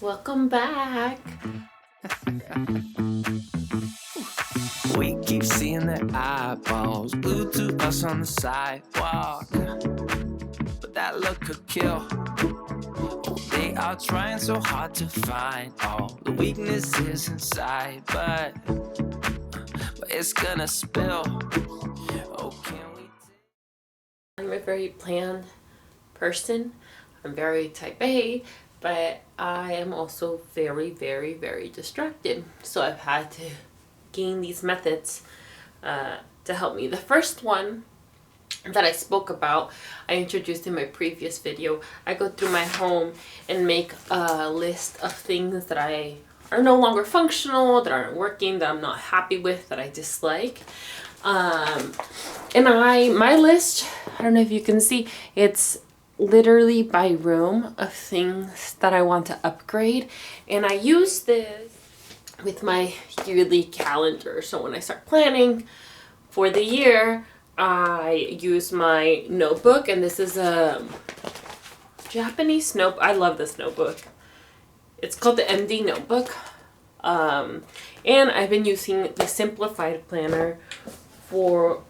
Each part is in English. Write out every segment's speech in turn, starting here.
Welcome back. We keep seeing their eyeballs glued to us on the sidewalk, but that look could kill. Oh, they are trying so hard to find all the weaknesses inside, but it's gonna spill. Oh, can we? I'm a very planned person. I'm very type A, but I am also very, very, very distracted. So I've had to gain these methods to help me. The first one that I spoke about, I introduced in my previous video. I go through my home and make a list of things that are no longer functional, that aren't working, that I'm not happy with, that I dislike. And my list, I don't know if you can see, it's literally by room of things that I want to upgrade. And I use this with my yearly calendar. So when I start planning for the year, I use my notebook, and this is a Japanese notebook. I love this notebook. It's called the MD notebook. And I've been using the Simplified planner for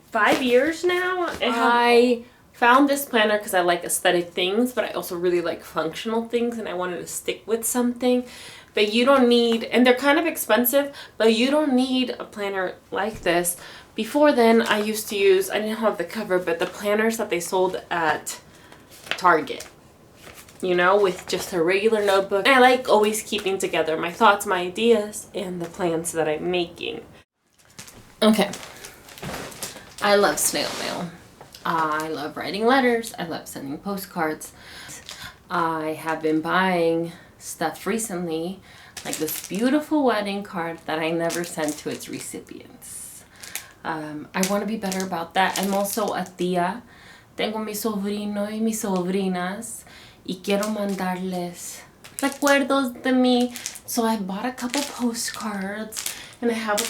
5 years now. And I found this planner because I like aesthetic things, but I also really like functional things, and I wanted to stick with something. But you don't need, and they're kind of expensive, but you don't need a planner like this. Before then, I used to use, I didn't have the cover, but the planners that they sold at Target, you know, with just a regular notebook. And I like always keeping together my thoughts, my ideas, and the plans that I'm making. Okay. I love snail mail. I love writing letters. I love sending postcards. I have been buying stuff recently, like this beautiful wedding card that I never sent to its recipients. I want to be better about that. I'm also a tía. Tengo mi sobrino y mis sobrinas y quiero mandarles recuerdos de mí. So I bought a couple postcards, and I have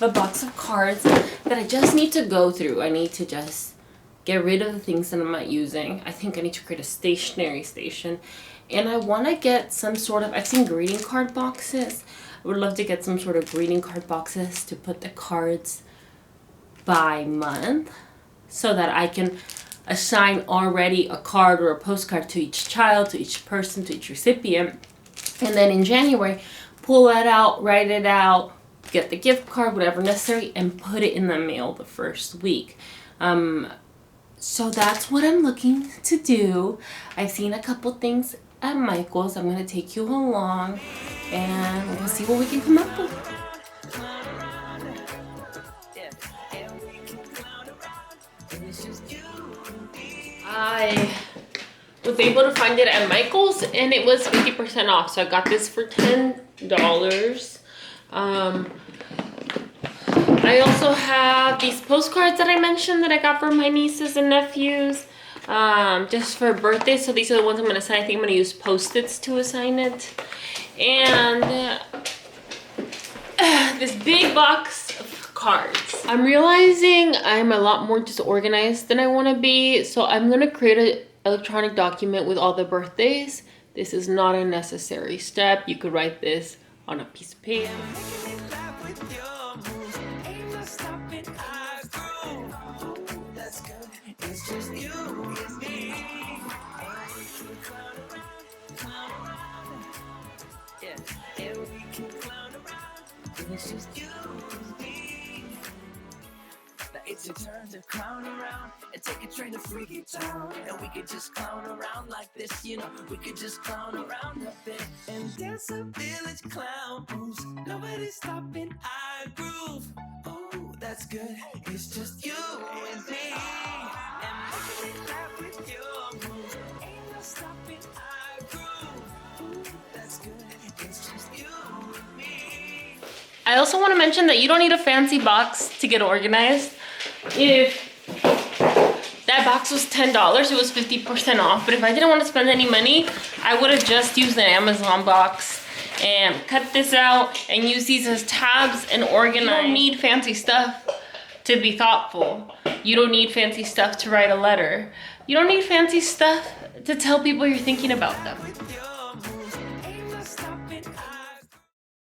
a box of cards that I just need to go through. I need to just get rid of the things that I'm not using. I think I need to create a stationery station. And I want to get some sort of, I've seen greeting card boxes. I would love to get some sort of greeting card boxes to put the cards by month, so that I can assign already a card or a postcard to each child, to each person, to each recipient. And then in January, pull that out, write it out, get the gift card, whatever necessary, and put it in the mail the first week. So that's what I'm looking to do. I've seen a couple things at Michael's. I'm going to take you along, and we'll see what we can come up with. I was able to find it at Michael's, and it was 50% off. So I got this for $10. I also have these postcards that I mentioned that I got for my nieces and nephews, just for birthdays. So these are the ones I'm going to sign. I think I'm going to use Post-its to assign it. And this big box of cards. I'm realizing I'm a lot more disorganized than I want to be. So I'm going to create an electronic document with all the birthdays. This is not a necessary step. You could write this on a piece of paper. It's your turn to clown around and take a train to Freaky Town, and we could just clown around like this, you know. We could just clown around a bit and dance a village clown moves. Nobody's stopping our groove. Oh, that's good. It's just you and me, and making it laugh with your moves. Ain't no stopping our groove. Ooh, that's good. It's just you and me. I also want to mention that you don't need a fancy box to get organized. If that box was $10, it was 50% off. But if I didn't want to spend any money, I would have just used an Amazon box and cut this out and use these as tabs and organize. You don't need fancy stuff to be thoughtful. You don't need fancy stuff to write a letter. You don't need fancy stuff to tell people you're thinking about them.